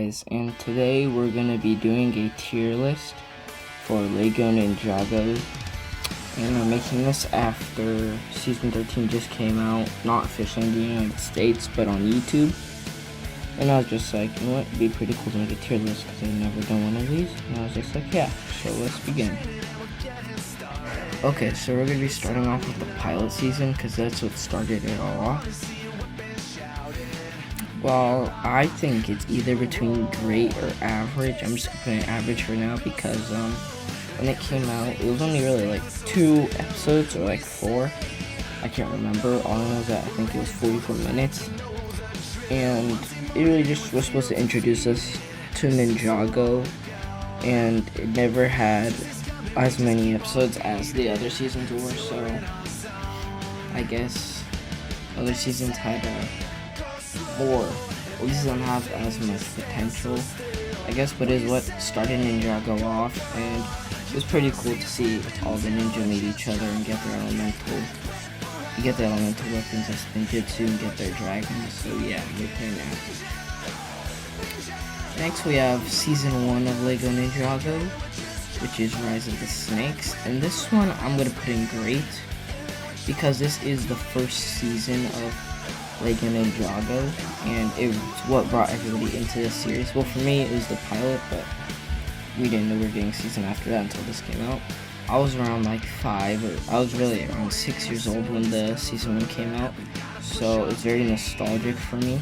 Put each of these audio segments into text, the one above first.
guys, and today we're gonna be doing a tier list for Lego Ninjago, and I'm making this after season 13 just came out, not officially in the United States but on YouTube. And I was just like, you know what, it'd be pretty cool to make a tier list because I've never done one of these, and I was just like, yeah, so let's begin. Okay, so we're gonna be starting off with the pilot season because that's what started it all off. Well, I think it's either between great or average. I'm just gonna put it average for now because when it came out, it was only really like 2 episodes or like 4. I can't remember. All I know is that I think it was 44 minutes, and it really just was supposed to introduce us to Ninjago, and it never had as many episodes as the other seasons were. So I guess other seasons had more, at least don't have as much potential, I guess, but is what started Ninjago off, and it was pretty cool to see all the ninja meet each other and get their elemental weapons as ninjutsu and get their dragons. So yeah, we're playing that. Next we have season 1 of Lego Ninjago, which is Rise of the Snakes, and this one I'm gonna put in great because this is the first season of Lego Ninjago, and it's what brought everybody into this series. Well, for me, it was the pilot, but we didn't know we were getting a season after that until this came out. I was around like 5, or I was really around 6 years old when the season 1 came out, so it's very nostalgic for me.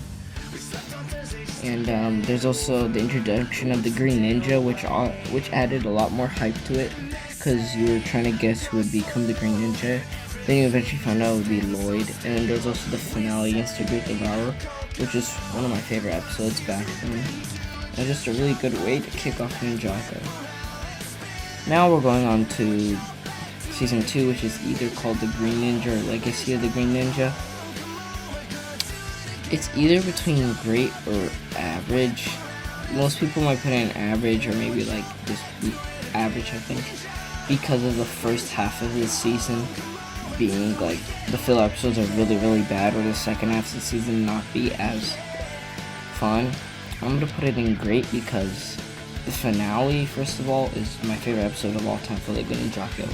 And there's also the introduction of the Green Ninja, which added a lot more hype to it, because you were trying to guess who would become the Green Ninja. Then you eventually found out it would be Lloyd, and then there's also the finale against the Great Devourer, which is one of my favorite episodes back then. And just a really good way to kick off Ninjago. Now we're going on to season 2, which is either called the Green Ninja or Legacy of the Green Ninja. It's either between great or average. Most people might put in average, or maybe like just average, I think, because of the first half of the season being like the filler episodes are really bad, or the second half of the season not be as fun. I'm gonna put it in great because the finale, first of all, is my favorite episode of all time for Lego Ninjago.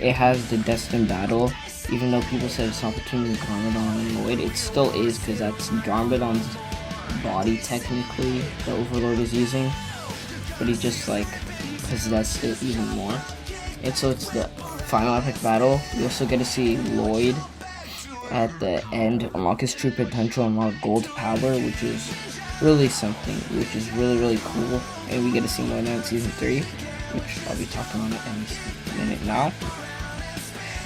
It has the Destined Battle. Even though people said it's not between Garmadon and Lloyd, it still is, because that's Garmadon's body technically the Overlord is using, but he just like possessed it even more. And so it's the final epic battle. We also get to see Lloyd at the end unlock his true potential, unlock gold power, which is really something, which is really cool. And we get to see more of that in season 3, which I'll be talking on it in a minute now.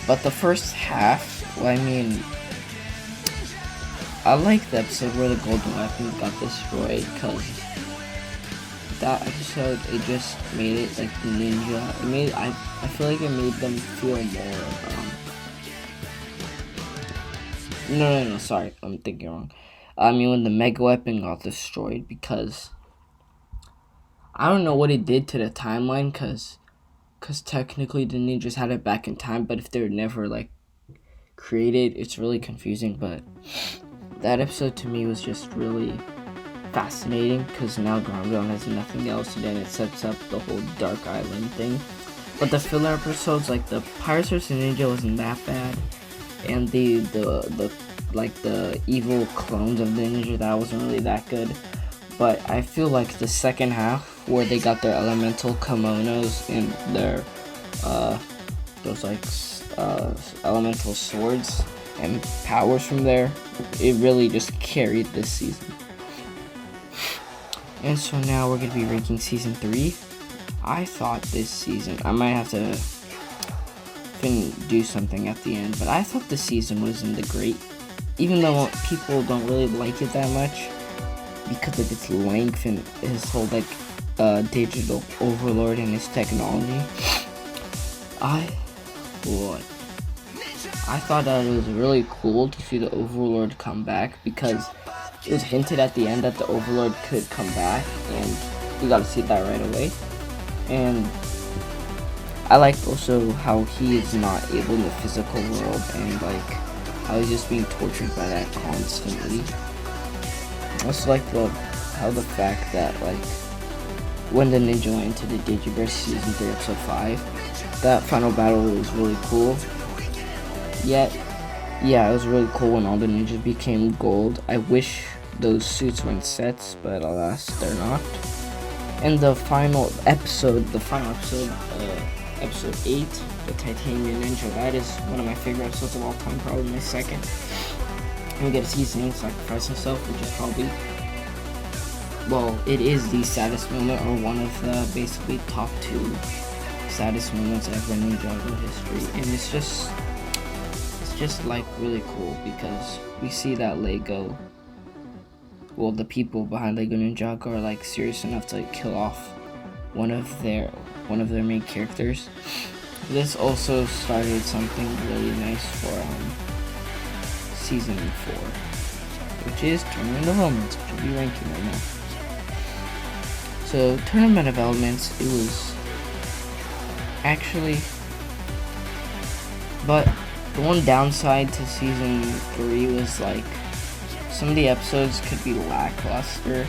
But the first half, well, I mean, I like the episode where the golden weapon got destroyed, because that episode, it just made it like the ninja. I feel like it made them feel more. No, sorry, I'm thinking wrong. I mean, when the mega weapon got destroyed, because I don't know what it did to the timeline, because technically the ninjas had it back in time, but if they were never like created, it's really confusing. But that episode to me was just really fascinating, because now Garmadon has nothing else, and then it sets up the whole Dark Island thing. But the filler episodes, like the Pirates vs. Ninja, wasn't that bad, and the evil clones of the ninja, that wasn't really that good. But I feel like the second half, where they got their elemental kimonos and their elemental swords and powers from there, it really just carried this season. And so now we're going to be ranking season 3. I thought this season, I might have to do something at the end, but I thought the season was in the great, even though people don't really like it that much because of its length and his whole like digital overlord and his technology. I thought that it was really cool to see the Overlord come back, because it was hinted at the end that the Overlord could come back, and we got to see that right away. And I liked also how he is not able in the physical world, and like how he's just being tortured by that constantly. I also like how the fact that like when the ninja went into the Digiverse season 3 episode 5, that final battle was really cool. Yet, yeah, it was really cool when all the ninjas became gold. I wish those suits were in sets, but alas, they're not. And the final episode, episode 8, the Titanium Ninja, that is one of my favorite episodes of all time, probably my second. And we get to see Zane sacrifice himself, which is probably, well, it is the saddest moment, or one of the basically top 2 saddest moments ever in Ninjago history. And it's just like really cool because we see that Lego, well, the people behind Lego Ninjago are like serious enough to like kill off one of their main characters. This also started something really nice for season 4, which is Tournament of Elements, which will be ranking right now. So Tournament of Elements, it was actually, but the one downside to season 3 was like some of the episodes could be lackluster.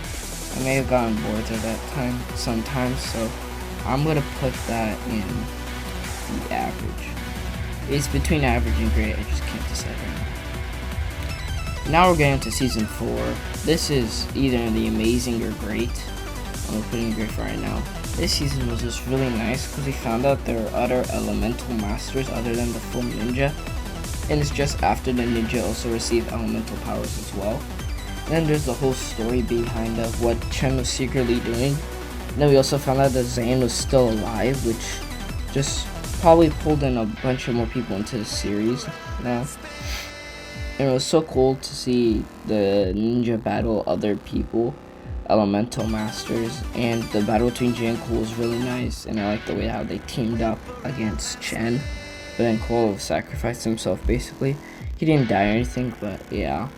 I may have gotten bored at that time sometimes, so I'm gonna put that in the average. It's between average and great, I just can't decide right now. Now we're getting to season 4. This is either the amazing or great. I'm putting great for right now. This season was just really nice because we found out there are other elemental masters other than the full ninja. And it's just after the ninja also received elemental powers as well. And then there's the whole story behind of what Chen was secretly doing. And then we also found out that Zane was still alive, which just probably pulled in a bunch of more people into the series now. And it was so cool to see the ninja battle other people, elemental masters, and the battle between Jay and Cole was really nice. And I like the way how they teamed up against Chen. But then Cole sacrificed himself basically. He didn't die or anything, but yeah.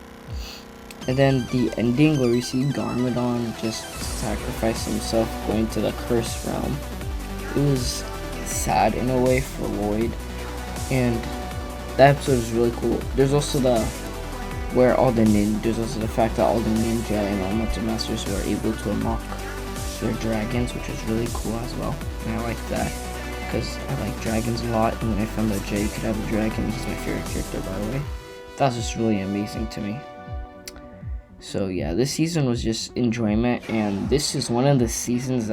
And then the ending where we see Garmadon just sacrifice himself going to the Cursed Realm. It was sad in a way for Lloyd. And that episode is really cool. There's also there's also the fact that all the ninja and elemental masters were able to unlock their dragons, which was really cool as well. And I like that, because I like dragons a lot, and when I found out Jay could have a dragon, he's my favorite character by the way. That was just really amazing to me. So yeah, this season was just enjoyment, and this is one of the seasons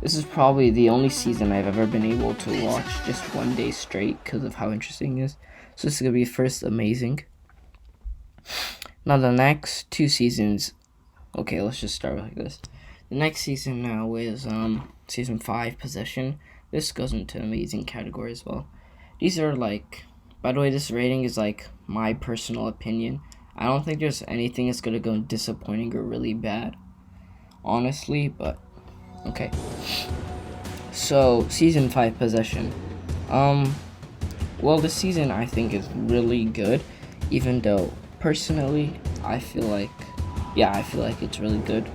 this is probably the only season I've ever been able to watch just one day straight because of how interesting it is. So this is going to be first amazing. Now the next 2 seasons, okay, let's just start like this. The next season now is season 5, Possession. This goes into amazing category as well. These are like, by the way, this rating is like my personal opinion. I don't think there's anything that's gonna go disappointing or really bad, honestly, but okay. So season 5, Possession. Well, this season I think is really good, even though personally I feel like it's really good.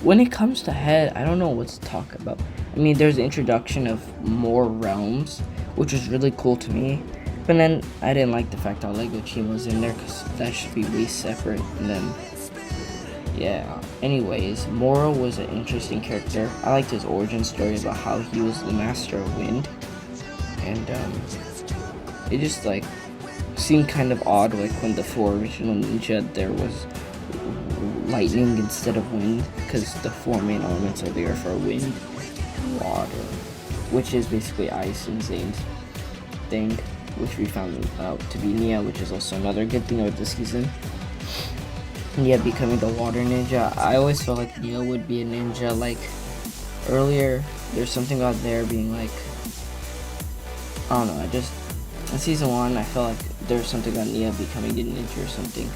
When it comes to head, I don't know what to talk about. I mean, there's the introduction of more realms, which was really cool to me. But then I didn't like the fact that Lego Team was in there, because that should be way separate. And then, yeah. Anyways, Moro was an interesting character. I liked his origin story about how he was the master of wind. And it just like seemed kind of odd, like when the 4 original ninja there was lightning instead of wind, because the 4 main elements of the earth are wind, water, which is basically ice and Zane's thing, which we found out to be Nia, which is also another good thing of the season. Nia becoming the water ninja. I always felt like Nia would be a ninja. Like earlier, there's something about there being like, I don't know, in season 1, I felt like there was something about Nia becoming a ninja or something.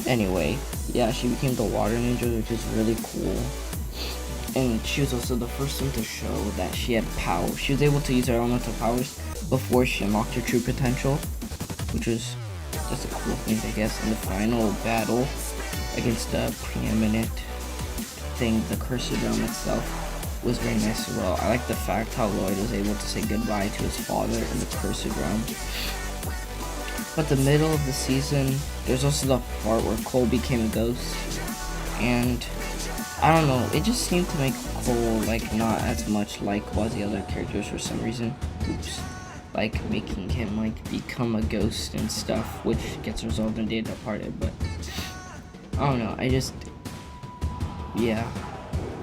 Anyway, yeah, she became the water ninja, which is really cool. And she was also the first one to show that she had power. She was able to use her elemental powers before she unlocked her true potential, which was just a cool thing, I guess. In the final battle against the preeminent thing, the Cursed Realm itself was very nice as well. I like the fact how Lloyd was able to say goodbye to his father in the Cursed Realm. But the middle of the season, there's also the part where Cole became a ghost, and I don't know, it just seemed to make Cole like not as much like all the other characters for some reason. Oops. Like making him like become a ghost and stuff, which gets resolved in Day Departed, but I don't know, yeah.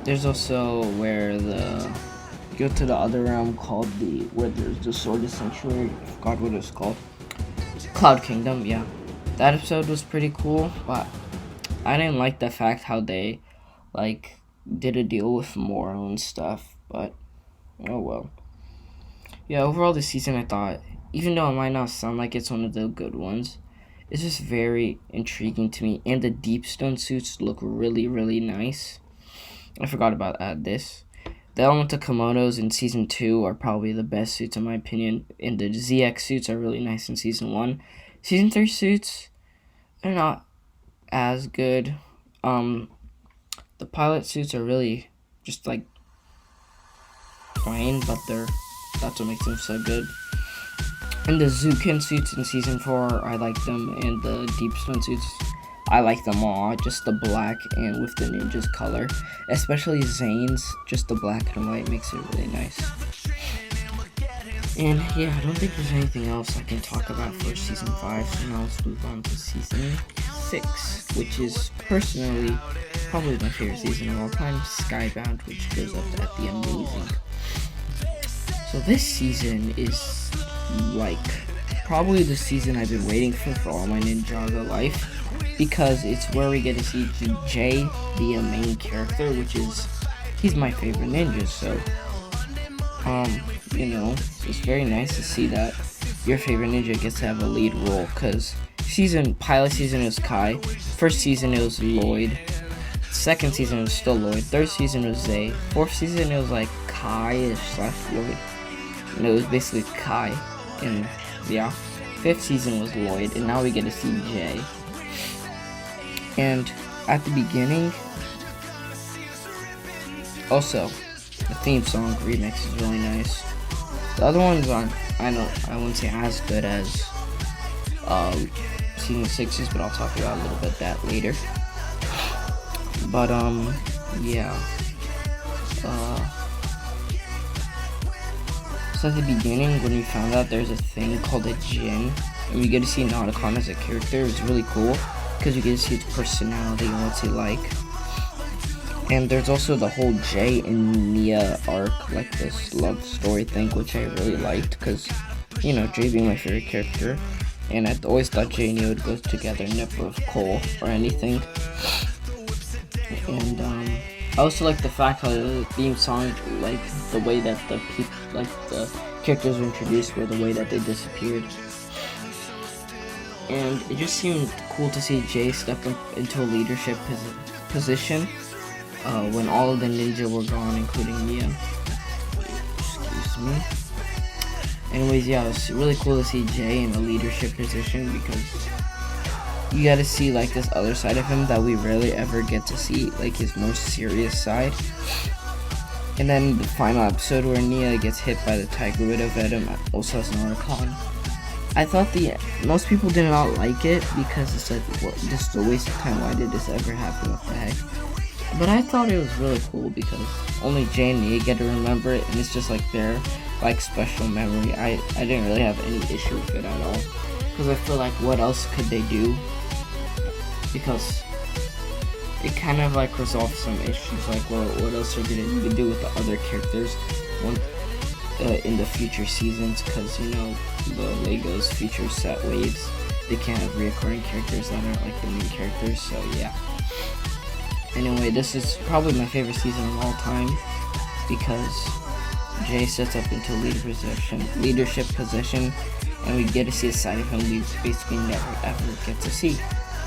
There's also where you go to the other realm called where there's the Sword of Sanctuary. I forgot what it's called. Cloud Kingdom, yeah. That episode was pretty cool, but I didn't like the fact how they like did a deal with Moro and stuff, but oh well. Yeah, overall this season I thought, even though it might not sound like it's one of the good ones, it's just very intriguing to me, and the deep stone suits look really, really nice. I forgot about this. The elemental kimonos in season 2 are probably the best suits in my opinion, and the ZX suits are really nice in season 1. Season 3 suits are not as good. The pilot suits are really just like plain, but that's what makes them so good. And the Zukin suits in season 4, I like them, and the deep stone suits, I like them all, just the black and with the ninja's color. Especially Zane's, just the black and white makes it really nice. And yeah, I don't think there's anything else I can talk about for season 5, so now let's move on to season 6, which is personally probably my favorite season of all time, Skybound, which goes up at the amazing. So this season is like probably the season I've been waiting for all my Ninjago life, because it's where we get to see Jay be a main character, which is, he's my favorite ninja, so you know, it's very nice to see that your favorite ninja gets to have a lead role, because pilot season it was Kai, first season it was Lloyd, second season it was still Lloyd, third season was Zay, fourth season it was like Kai-ish / Lloyd, and it was basically Kai, and yeah, fifth season was Lloyd, and now we get to see Jay. And at the beginning, also, the theme song remix is really nice. The other ones aren't, I wouldn't say as good as season 6's, but I'll talk about a little bit that later. But yeah. So at the beginning, when we found out there's a thing called a Jin, and we get to see Nauticon as a character, it's really cool, because you get to see its personality and what's he like. And there's also the whole Jay and Nia arc, like this love story thing, which I really liked, because, you know, Jay being my favorite character, and I always thought Jay and Nia would go together, never with Cole or anything. And I also like the fact how the theme song, like the way that the characters were introduced were the way that they disappeared. And it just seemed cool to see Jay step up into a leadership position when all of the ninja were gone, including Mia. Excuse me. Anyways, yeah, it was really cool to see Jay in a leadership position, because you got to see like this other side of him that we rarely ever get to see, like his more serious side. And then the final episode where Nia gets hit by the Tiger Widow Venom also has Nauticon. I thought most people did not like it, because it's like, well, this is a waste of time, why did this ever happen, what the heck? But I thought it was really cool, because only Jay and Nia get to remember it, and it's just like their like special memory. I didn't really have any issue with it at all, because I feel like what else could they do? Because it kind of like resolves some issues, like what else are they going to do with the other characters in the future seasons, because you know the Lego's future set waves, they can't have reoccurring characters that aren't like the main characters, so yeah. Anyway, this is probably my favorite season of all time, because Jay sets up into leadership position, and we get to see a side of him we basically never ever get to see.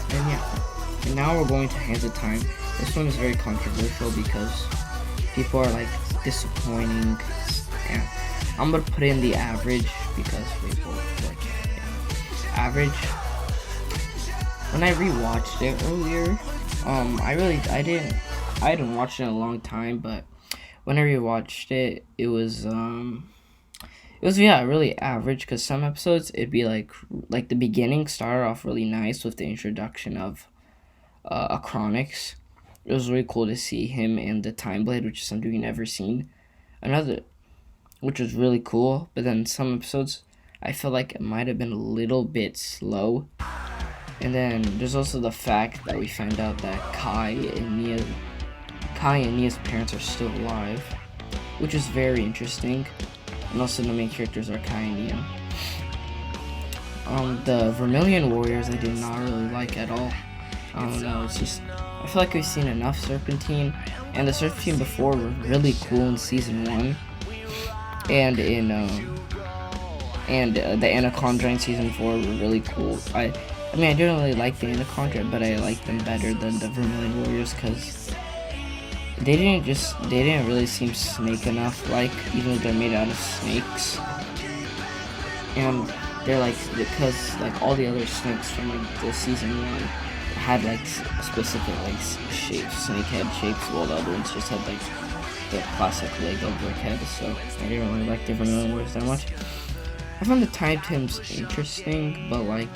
And yeah, and now we're going to Hands of Time. This one is very controversial because people are like disappointing. Yeah, I'm gonna put in the average because people like average. When I rewatched it earlier, I hadn't watched it in a long time, but when I rewatched it, it was was, yeah, really average, because some episodes it'd be like the beginning started off really nice with the introduction of Acronix. It was really cool to see him and the Time Blade, which is something we never seen. Another, which was really cool, but then some episodes I feel like it might have been a little bit slow. And then there's also the fact that we found out that Kai and Nia's parents are still alive, which is very interesting. And also the main characters are Kai and Nia. The Vermilion Warriors I did not really like at all. I don't know, it's just, I feel like we've seen enough Serpentine, and the Serpentine before were really cool in season 1, and in the Anaconda in season 4 were really cool. I mean, I didn't really like the Anaconda, but I liked them better than the Vermilion Warriors, because they didn't really seem snake enough, like, even though they're made out of snakes. And they're like, because like all the other snakes from like the season 1 had like specific like shapes, snake head shapes, while the other ones just had like the classic Lego brick head. So I didn't really like the Vermilion Warriors that much. I found the time Tims interesting, but like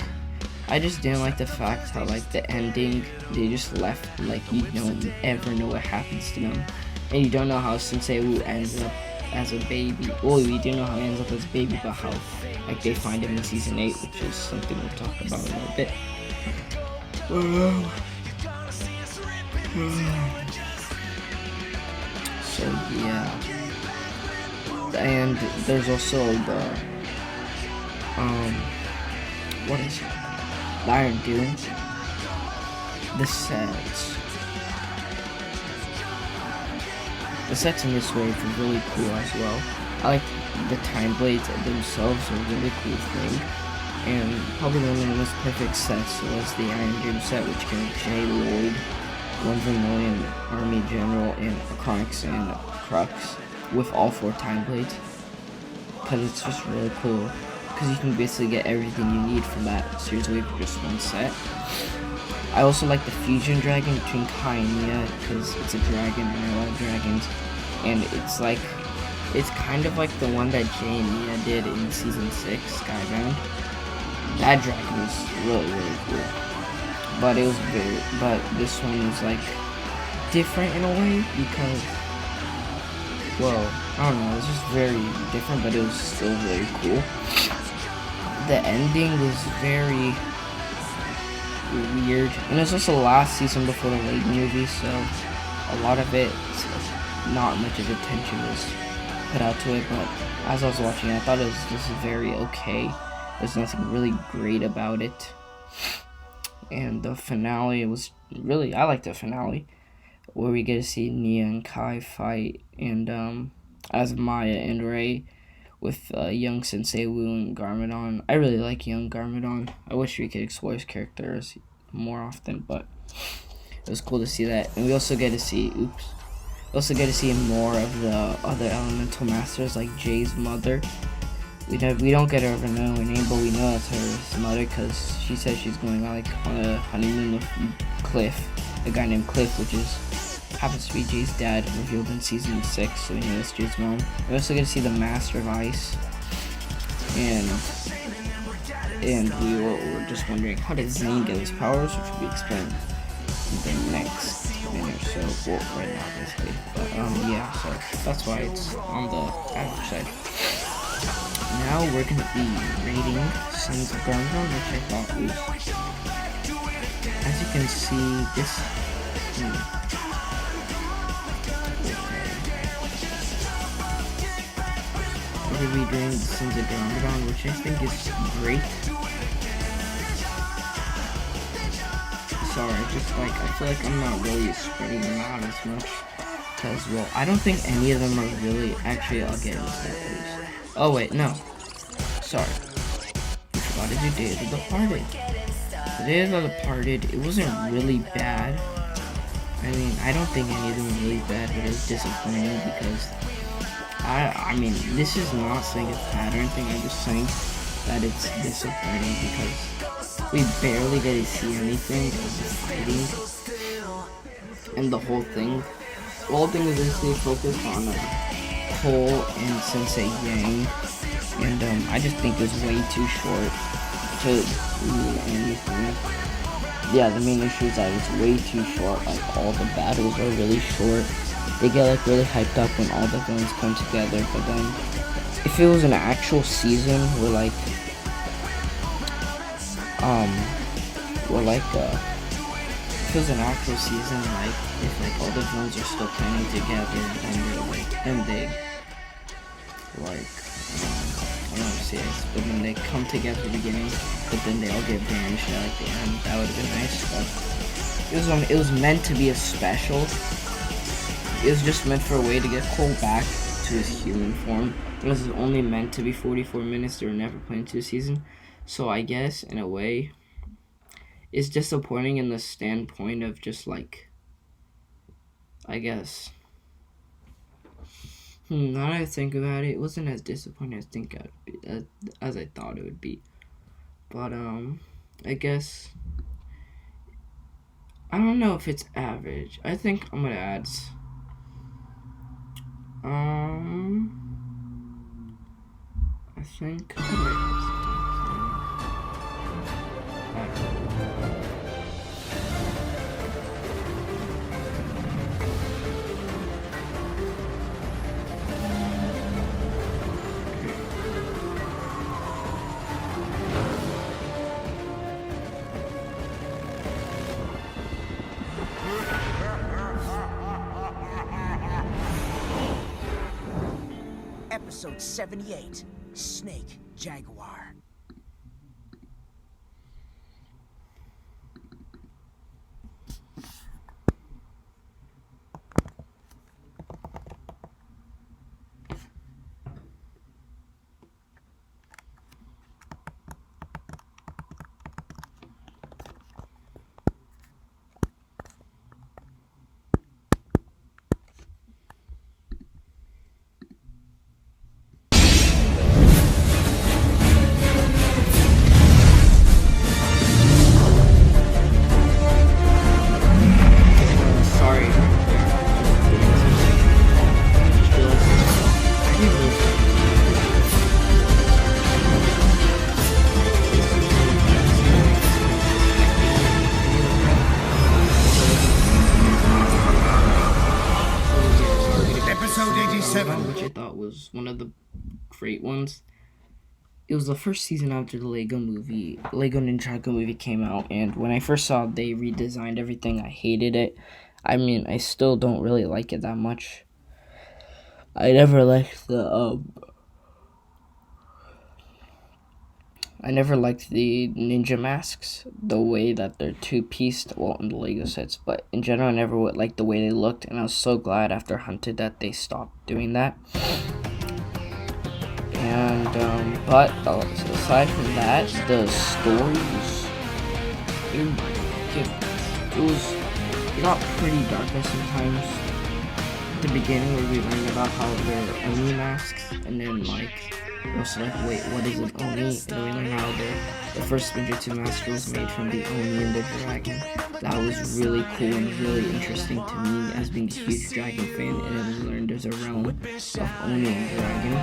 I just didn't like the fact how like the ending, they just left like you don't ever know what happens to them, and you don't know how Sensei Wu ends up as a baby. Well, we do know how he ends up as a baby, but how like they find him in season 8, which is something we'll talk about in a little bit. So yeah, and there's also the what is it? The Iron Doom. The sets in this wave are really cool as well. I like the Time Blades themselves are a really cool thing. And probably one of the most perfect sets was the Iron Doom set, which can Jay Lloyd, 1 Vermilion Army General, and Acronix and Crux with all 4 Time Blades. Because it's just really cool. Because you can basically get everything you need from that series wave for just one set. I also like the fusion dragon between Kai and Nia, because it's a dragon and I love dragons. And it's kind of like the one that Jay and Nia did in season 6, Skybound. That dragon was really, really cool. But this one was like different in a way, because, well, I don't know, it was just very different, but it was still very cool. The ending was very weird, and it was also the last season before the Lego movie, so a lot of it, not much of attention was put out to it, but as I was watching it, I thought it was just very okay. There's nothing really great about it. And the finale was really, I like the finale, where we get to see Nia and Kai fight, and as Maya and Ray with young Sensei Wu and Garmadon. I really like young Garmadon. I wish we could explore his characters more often, but it was cool to see that. And we also get to see, we also get to see more of the other elemental masters, like Jay's mother. We don't get her Vermilion name, but we know that's her mother, because she says she's going on a honeymoon with Cliff, a guy named Cliff, which happens to be Jay's dad, revealed in season 6, so we know it's Jay's mom. We also get to see the Master of Ice, and we were just wondering, how did Zane get his powers, which will be explained in the next minute or so, well, right now basically. But yeah, so that's why it's on the average side. Now we're going to be rating Sons of Garmadon, which I thought was, as you can see, this, we're going to be doing Sons of Garmadon, which I think is great. Sorry, I feel like I'm not really spreading them out as much, because, well, I don't think any of them are really, actually, I'll get into that please. Oh wait, no. Sorry. We forgot to do Day of the Departed. The Day of the Departed, it wasn't really bad. I mean, I don't think any of them were really bad, but it was disappointing because I mean, this is not saying it's bad or anything, I'm just saying that it's disappointing because we barely get to see anything of the fighting. And the whole thing is basically focused on Cole and Sensei Yang, and I just think it's way too short to mean anything. Yeah, the main issue is that it's way too short. Like, all the battles are really short. They get like really hyped up when all the villains come together, but then if it was an actual season where like if it was an actual season, like if like all the villains are still planning together and they're like I don't know how to say this, but then they come together at the beginning, but then they all get banished at the end. That would have been nice. But it was meant to be a special. It was just meant for a way to get Cole back to his human form. It was only meant to be 44 minutes. They were never planned to a season. So I guess in a way, it's disappointing in the standpoint of just like, I guess. Now that I think about it, it wasn't as disappointing as I thought it would be. But I guess I don't know if it's average. I think I'm gonna add. I think. Episode 78, Snake Jaguar. Which I thought was one of the great ones. It was the first season after the Lego Ninjago movie came out, and when I first saw they redesigned everything, I hated it. I mean, I still don't really like it that much. I never liked the ninja masks, the way that they're two-pieced, well, in the Lego sets, but in general, I never liked the way they looked, and I was so glad after Hunted that they stopped doing that. And, but aside from that, the stories, it got pretty dark sometimes. At the beginning, where we learned about how they're Oni masks, and then, like, also like, wait, what is an Oni? And then we learned how the first Ninjutsu master was made from the Oni and the dragon. That was really cool and really interesting to me as being a huge dragon fan. And then we learned there's a realm of Oni and dragon.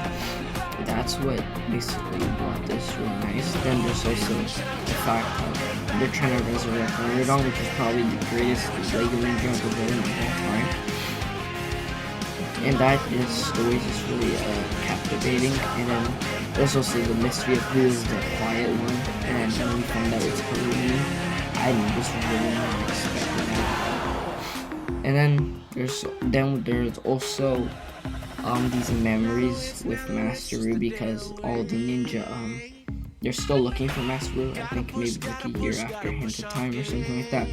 That's what basically brought this really nice. Then there's also the fact that they're trying to resurrect Underdog, which is probably the greatest Lego Ninjago villain of all time. And that story is just really captivating. And then there's also the mystery of who is the quiet one. And then we found out it's Harumi. I was really not expecting that. And then there's also these memories with Master-Ru, because all the ninja they're still looking for Master-Ru. I think maybe like a year after Hint of Time or something like that.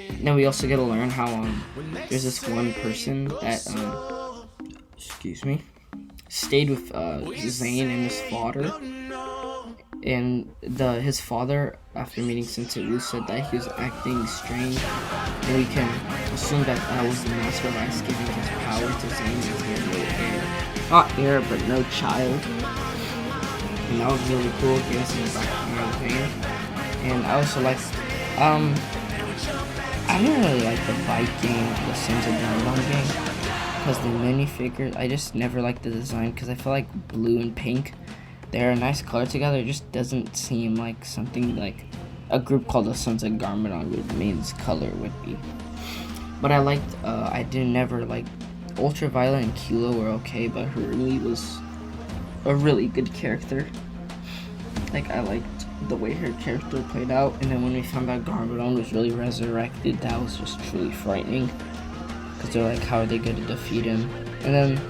And then we also get to learn how there's this one person that stayed with Zane and his father, and his father, after meeting Sensei Ru, said that he was acting strange, and we can assume that that was the Master of Ice giving his power to Zane as he had no heir. Not heir, but no child. And that was really cool, gave us in the back of Zane. And I also liked, I didn't really like the bike game, the Sons of Dawn game, because the minifigures, I just never liked the design, because I feel like blue and pink, they're a nice color together. It just doesn't seem like something like a group called the Sons of Garmadon would means color would be. But I liked, I did never like Ultraviolet and Kilo were okay, but Harumi was a really good character. Like, I liked the way her character played out, and then when we found out Garmadon was really resurrected, that was just truly frightening. Because they're like, how are they going to defeat him? And then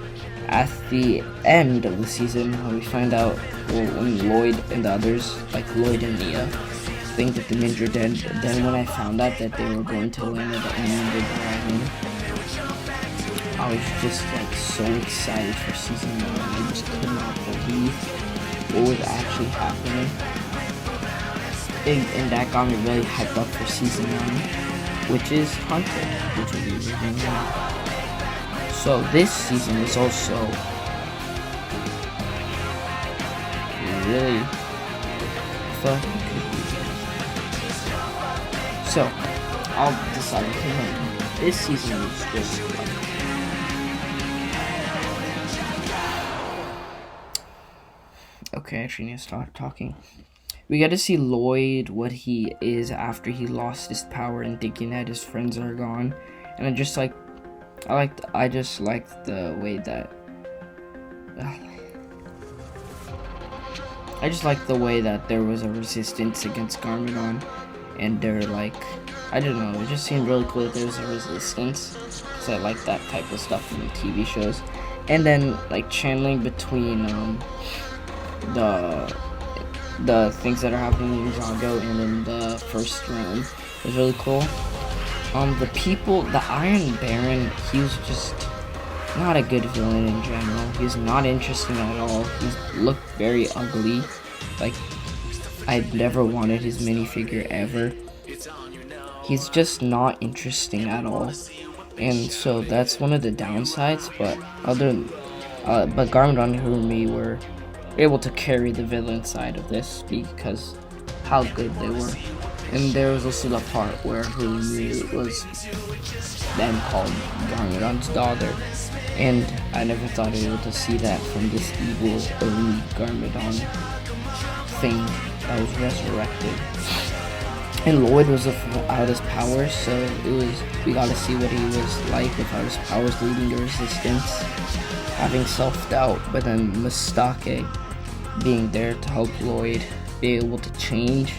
at the end of the season, when we find out, well, when Lloyd and the others, like Lloyd and Nia, think that the ninja dead, then when I found out that they were going to land at the end of the dragon, I was just like so excited for season 1. I just could not believe what was actually happening. And that got me really hyped up for season 9, which is Haunted, which will be reviewing now. So this season is also really fun. So I'll decide to this season is just like, okay, I actually need to start talking. We get to see Lloyd, what he is after he lost his power and thinking that his friends are gone. And I just liked the way that I just liked the way that there was a resistance against Garmadon, and they're like, I don't know, it just seemed really cool that there was a resistance, because I like that type of stuff in the TV shows. And then like channeling between the things that are happening in Ninjago and in the first realm was really cool. The Iron Baron, he was just not a good villain in general. He's not interesting at all. He looked very ugly. Like, I've never wanted his minifigure ever. He's just not interesting at all. And so that's one of the downsides, but Garmadon and Harumi were able to carry the villain side of this because how good they were. And there was also the part where Harumi was then called Garmadon's daughter, and I never thought I'd be able to see that from this evil early Garmadon thing that was resurrected. And Lloyd was without his powers, so we got to see what he was like without his powers, leading to resistance, having self-doubt, but then Mistake being there to help Lloyd be able to change.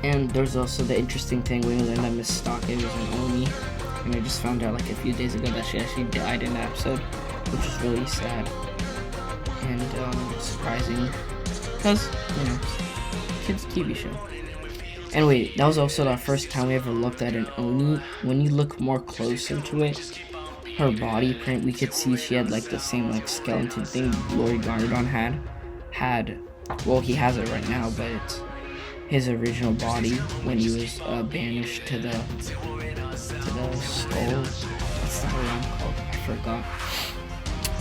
And there's also the interesting thing when we learned that Mistake was an Oni, and I just found out like a few days ago that she actually died in the episode, which was really sad and surprising, because, you know, kids' TV show. Anyway, that was also the first time we ever looked at an Oni. When you look more closer to it, her body print, we could see she had like the same like skeleton thing Lord Garmadon had. Well, he has it right now, but it's his original body when he was banished to the skull. What's that realm called? I forgot.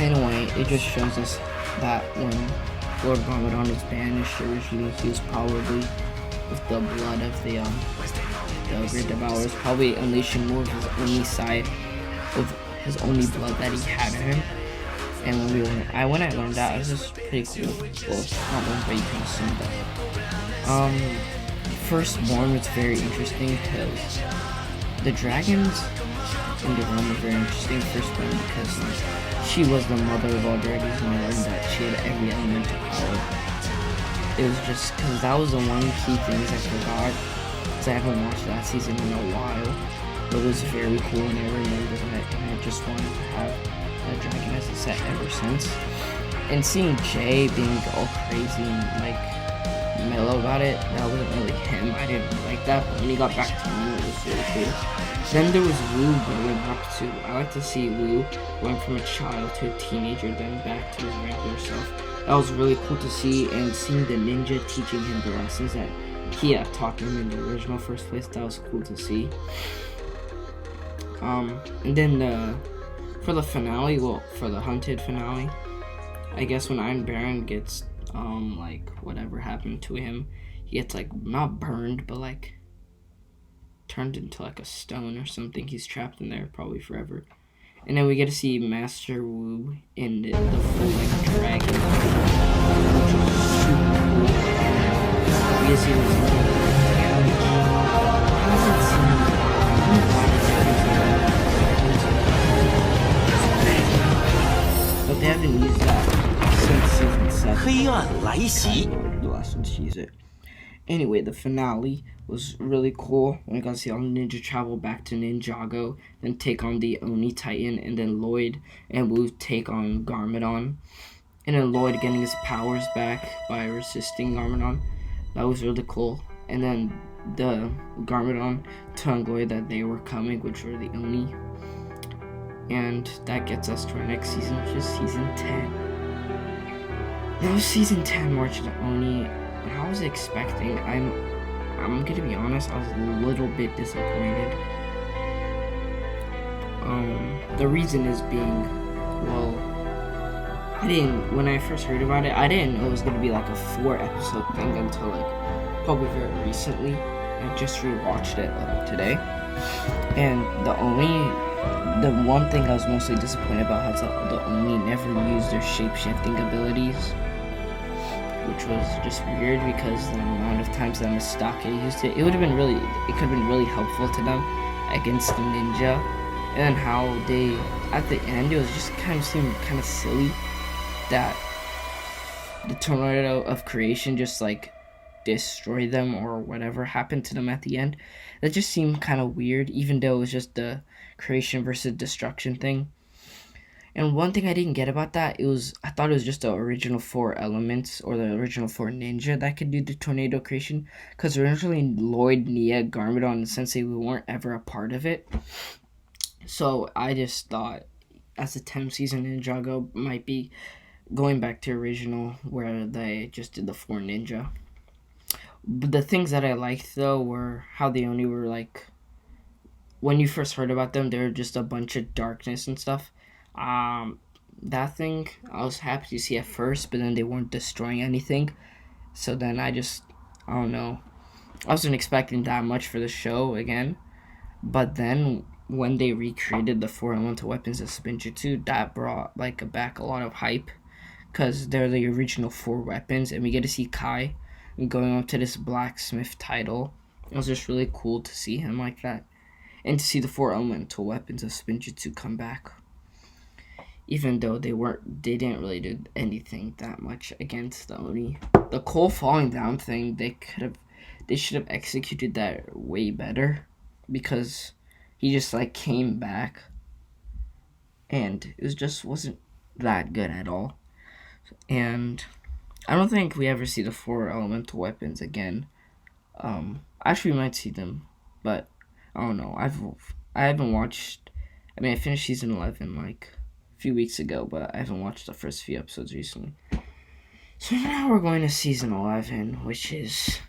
Anyway, it just shows us that when Lord Garmadon was banished originally, he was probably with the blood of the Great Devourers, probably unleashing more of his Oni side, of his Oni blood that he had in him. And when I learned that, it was just pretty cool. Well, not learned, but you can assume that. Firstborn was very interesting because the dragons in the realm were very interesting. Firstborn because she was the mother of all dragons, and I learned that she had every elemental power. It was just because that was the one key things I forgot, because I haven't watched that season in a while. But it was very cool, and I remembered it, and I just wanted to have that dragon as a set ever since. And seeing Jay being all crazy and like mellow about it, that wasn't really him. I didn't like that, but when he got back to normal, it was really cool. Then there was Wu growing up too. I like to see Wu going from a child to a teenager, then back to his regular self. That was really cool to see, and seeing the ninja teaching him the lessons that he had taught him in the original first place, that was cool to see. And then for the finale, well, for the Hunted finale, I guess when Iron Baron gets, like, whatever happened to him, he gets, like, not burned, but, like, turned into, like, a stone or something. He's trapped in there probably forever. And then we get to see Master Wu in the full like dragon, which is super cool. We get to see this but they haven't used that since season 7. 黑暗来袭。 The last one to use it. Anyway, the finale was really cool. We got to see all the ninja travel back to Ninjago, then take on the Oni Titan, and then Lloyd and Wu take on Garmadon. And then Lloyd getting his powers back by resisting Garmadon. That was really cool. And then the Garmadon telling Lloyd that they were coming, which were the Oni. And that gets us to our next season, which is season 10. Now season 10, March of the Oni. I was expecting. I'm gonna be honest, I was a little bit disappointed. The reason is being, well, when I first heard about it, I didn't know it was gonna be like a 4-episode thing until like probably very recently. I just rewatched it today, and the one thing I was mostly disappointed about was the Oni never used their shape-shifting abilities, which was just weird because the amount of times that Mistake used it, it could have been really helpful to them against the ninja. And then how they, at the end, it was just kind of seemed kind of silly that the tornado of creation just like destroyed them or whatever happened to them at the end. That just seemed kind of weird, even though it was just the creation versus destruction thing. And one thing I didn't get about that, I thought it was just the original 4 elements or the original 4 ninja that could do the tornado creation. Because originally Lloyd, Nia, Garmadon, and Sensei we weren't ever a part of it. So I just thought as the 10th season Ninjago might be going back to original where they just did the 4 ninja. But the things that I liked though were how they only were like, when you first heard about them, they were just a bunch of darkness and stuff. That thing I was happy to see at first, but then they weren't destroying anything. So then I don't know. I wasn't expecting that much for the show again. But then when they recreated the 4 elemental weapons of Spinjitzu, that brought like back a lot of hype. Because they're the original 4 weapons, and we get to see Kai going up to this blacksmith title. It was just really cool to see him like that. And to see the 4 elemental weapons of Spinjitzu come back. Even though they didn't really do anything that much against the Oni. The coal falling down thing, they should have executed that way better, because he just like came back, and it wasn't that good at all. And I don't think we ever see the 4 elemental weapons again. Actually, we might see them, but I don't know. I haven't watched. I mean, I finished season 11 like few weeks ago, but I haven't watched the first few episodes recently. So now we're going to season 11, which is,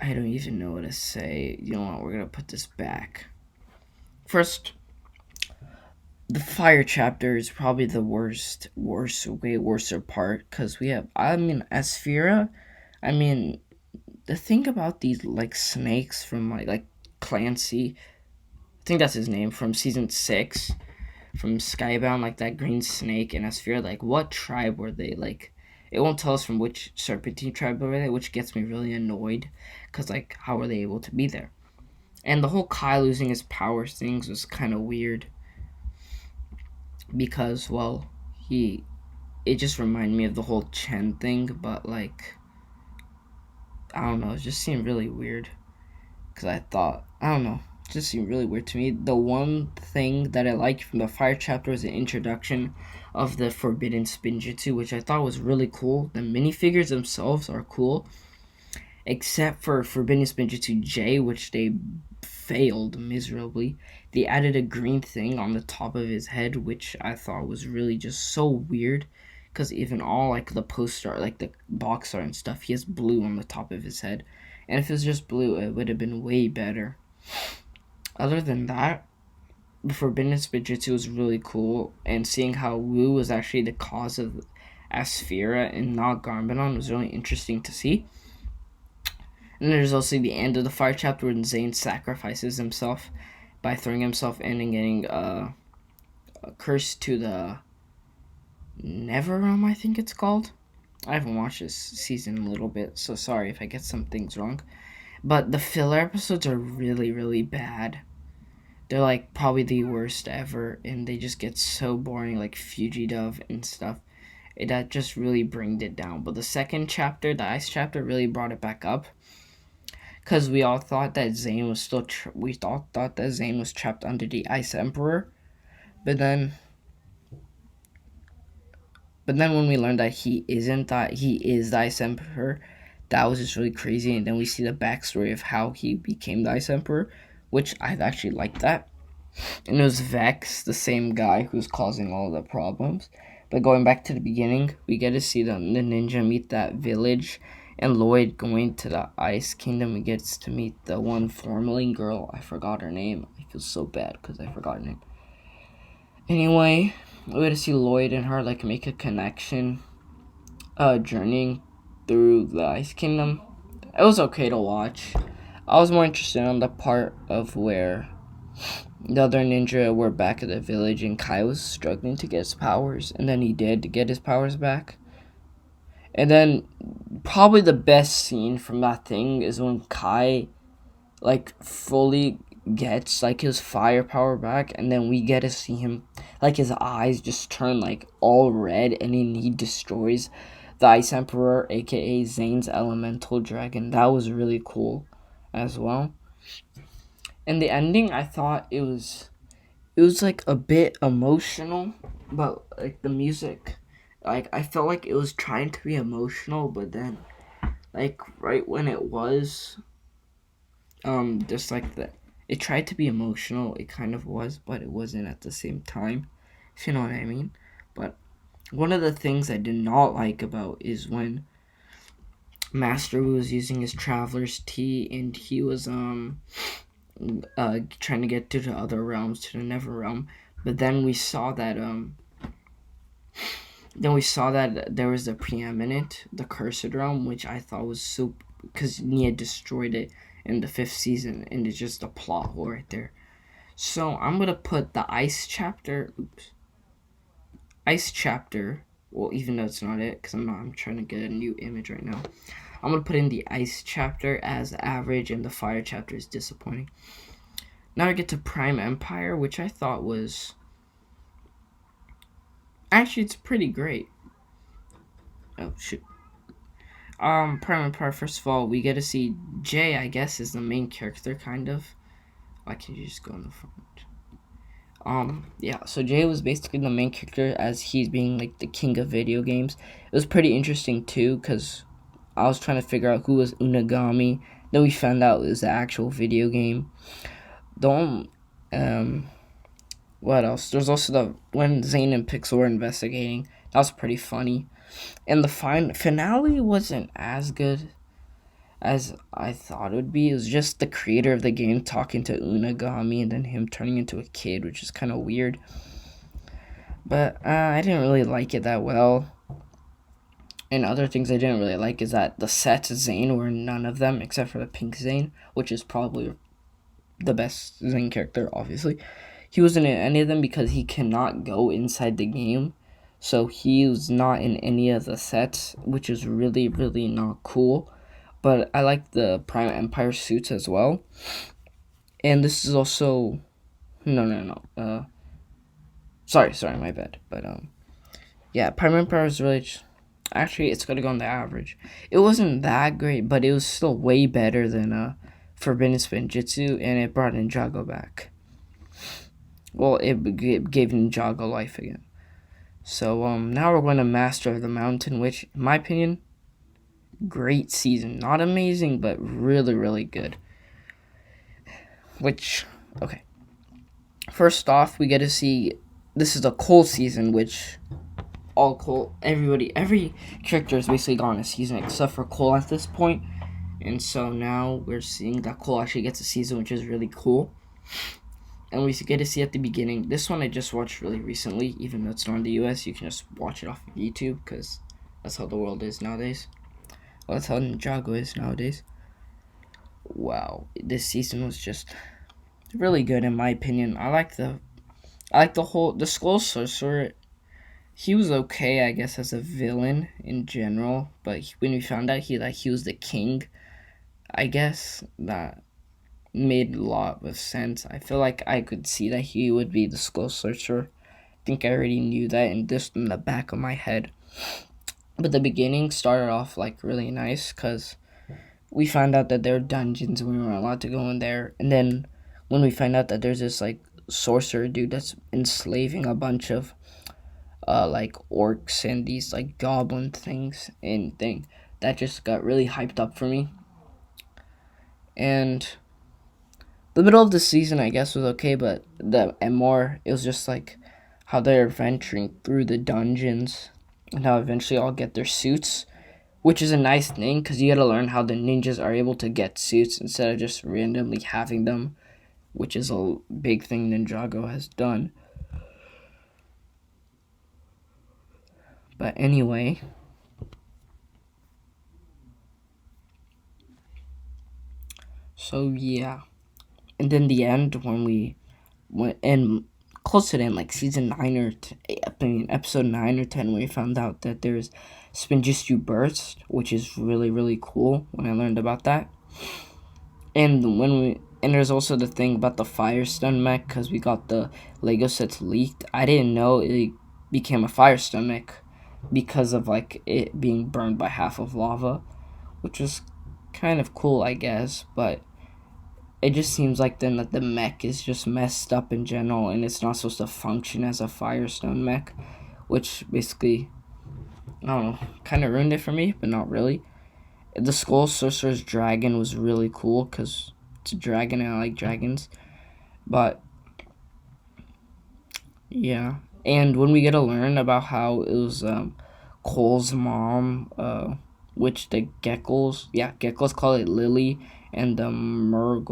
I don't even know what to say. You know what, we're gonna put this back. First, the fire chapter is probably the way worser part, because we have, Asphira, the thing about these like snakes from like Clancy, I think that's his name, from season 6, from Skybound, like that green snake and Asphira, like what tribe were they? Like, it won't tell us from which Serpentine tribe were they, which gets me really annoyed, because like, how were they able to be there? And the whole Kai losing his powers things was kind of weird, because, well, it just reminded me of the whole Chen thing, but like, I don't know, it just seemed really weird, because I don't know, it just seemed really weird to me. The one thing that I liked from the fire chapter was the introduction of the Forbidden Spinjitzu, which I thought was really cool. The minifigures themselves are cool, except for Forbidden Spinjitzu J, which they failed miserably. They added a green thing on the top of his head, which I thought was really just so weird, because even all like the poster, like the box art and stuff, he has blue on the top of his head, and if it was just blue, it would have been way better. Other than that, the Forbidden Spinjitzu was really cool, and seeing how Wu was actually the cause of Asphira and not Garmadon was really interesting to see. And there's also the end of the fire chapter when Zane sacrifices himself by throwing himself in and getting cursed to the Never Realm, I think it's called. I haven't watched this season in a little bit, so sorry if I get some things wrong. But the filler episodes are really, really bad. They're like probably the worst ever, and they just get so boring, like Fugidove and stuff. That just really bringed it down. But the second chapter, the ice chapter, really brought it back up. Cause we all thought that Zane was still thought that Zane was trapped under the Ice Emperor, but then when we learned that he isn't, that he is the Ice Emperor, that was just really crazy. And then we see the backstory of how he became the Ice Emperor, which I've actually liked that. And it was Vex, the same guy who's causing all the problems. But going back to the beginning, we get to see the ninja meet that village, and Lloyd going to the Ice Kingdom. We get to meet the one formerly girl. I forgot her name. I feel so bad because I forgot her name. Anyway, we get to see Lloyd and her like make a connection, journeying through the Ice Kingdom. It was okay to watch. I was more interested on the part of where the other ninja were back at the village and Kai was struggling to get his powers, and then he did get his powers back. And then probably the best scene from that thing is when Kai like fully gets like his firepower back, and then we get to see him like his eyes just turn like all red, and he destroys the Ice Emperor, aka Zane's elemental dragon. That was really cool as well. And the ending, I thought it was like a bit emotional, but like the music, like I felt like it was trying to be emotional, but then like right when it was just like it tried to be emotional, it kind of was, but it wasn't at the same time, if you know what I mean. But one of the things I did not like about is when Master was using his traveler's tea and he was trying to get to the other realms, to the Never Realm. But then we saw that there was the preeminent, the Cursed Realm, which I thought was so, because Nia destroyed it in the 5th season, and it's just a plot hole right there. So I'm gonna put the Ice chapter. Ice chapter. Well, even though it's not it, because I'm trying to get a new image right now. I'm going to put in the Ice chapter as average, and the Fire chapter is disappointing. Now I get to Prime Empire, which I thought was... Actually, it's pretty great. Oh, shoot. Prime Empire, first of all, we get to see Jay, I guess, is the main character, kind of. Why can't you just go in the front? Yeah, so Jay was basically the main character as he's being, like, the king of video games. It was pretty interesting, too, because I was trying to figure out who was Unagami. Then we found out it was the actual video game. What else? There's also when Zane and Pixel were investigating. That was pretty funny. And the finale wasn't as good as I thought it would be. It was just the creator of the game talking to Unagami and then him turning into a kid, which is kind of weird. But I didn't really like it that well. And other things I didn't really like is that the set Zane were none of them except for the pink Zane, which is probably the best Zane character, obviously. He wasn't in any of them because he cannot go inside the game. So he was not in any of the sets, which is really, really not cool. But I like the Prime Empire suits as well. And this is also... No. Sorry, my bad. But, yeah, Prime Empire is really... Actually, it's going to go on the average. It wasn't that great, but it was still way better than Forbidden Spinjitzu, and it brought Ninjago back. Well, it gave Ninjago life again. So, now we're going to Master of the Mountain, which, in my opinion, great season. Not amazing, but really, really good. Which, okay. First off, we get to see, this is a cold season, which... all Cole, every character has basically gone a season except for Cole at this point. And so now we're seeing that Cole actually gets a season, which is really cool. And we get to see at the beginning. This one I just watched really recently, even though it's not in the US. You can just watch it off of YouTube because that's how the world is nowadays. Well, that's how Ninjago is nowadays. Wow, this season was just really good in my opinion. I like the Skull Sorcerer. He was okay, I guess, as a villain in general, but when we found out he was the king, I guess that made a lot of sense. I feel like I could see that he would be the Skull Sorcerer. I think I already knew that and just in the back of my head. But the beginning started off like really nice because we found out that there are dungeons and we weren't allowed to go in there. And then when we find out that there's this like sorcerer dude that's enslaving a bunch of like orcs and these like goblin things and thing, that just got really hyped up for me. And the middle of the season I guess was okay, but it was just like how they're venturing through the dungeons and how eventually all get their suits, which is a nice thing because you gotta learn how the ninjas are able to get suits instead of just randomly having them, which is a big thing Ninjago has done. But anyway, so yeah, and then the end when we went and close to the end, like season 9 or episode 9 or 10, we found out that there's Spinjitzu Burst, which is really really cool when I learned about that. And there's also the thing about the fire stun mech because we got the Lego sets leaked. I didn't know it became a fire stun mech because of like it being burned by half of lava, which was kind of cool, I guess. But it just seems like then that the mech is just messed up in general, and it's not supposed to function as a Firestone mech, which basically, I don't know, kind of ruined it for me, but not really. The Skull Sorcerer's dragon was really cool because it's a dragon and I like dragons, but yeah. And when we get to learn about how it was Cole's mom, which the geckos call it Lily, and the not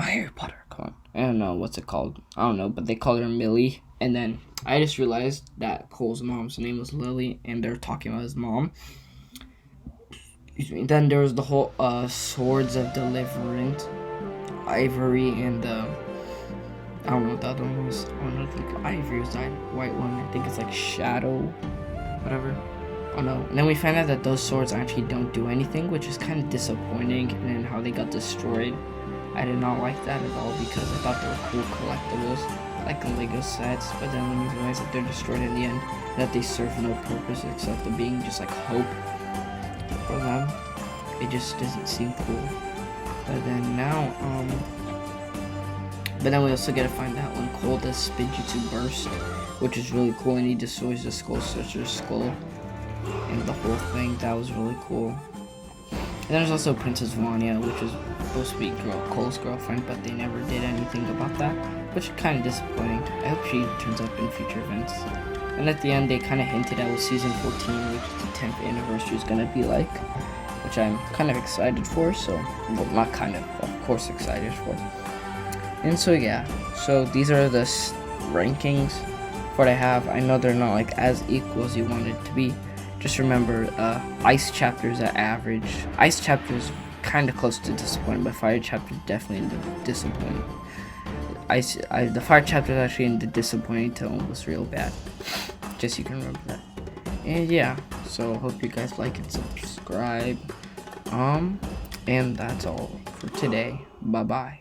Harry Potter, come on. I don't know what's it called. I don't know, but they call her Millie. And then I just realized that Cole's mom's name was Lily, and they're talking about his mom. Excuse me. Then there was the whole Swords of Deliverance, Ivory, and I don't know what the other one was. I don't know, I think Ivory was that white one. I think it's like Shadow, whatever. Oh no. And then we find out that those swords actually don't do anything, which is kind of disappointing. And then how they got destroyed, I did not like that at all because I thought they were cool collectibles, like the Lego sets. But then when you realize that they're destroyed in the end, that they serve no purpose except for being just like hope for them, it just doesn't seem cool. But then now, but then we also get to find out when Cole does Spinjitzu Burst, which is really cool, and he destroys the Skull Sorcerer's skull. And the whole thing, that was really cool. And there's also Princess Vanya, which was supposed to be Cole's girlfriend, but they never did anything about that, which is kind of disappointing. I hope she turns up in future events. And at the end, they kind of hinted at what season 14, which is the 10th anniversary, is going to be like, which I'm kind of excited for. So, well, not kind of course excited for. And so yeah, so these are the rankings for what I have. I know they're not like as equal as you want it to be. Just remember, Ice Chapter's at average. Ice Chapter's kind of close to disappointing, but Fire Chapter definitely disappointing. The Fire Chapter is actually in the disappointing tone, was real bad. Just so you can remember that. And yeah, so hope you guys like and subscribe. And that's all for today. Bye bye.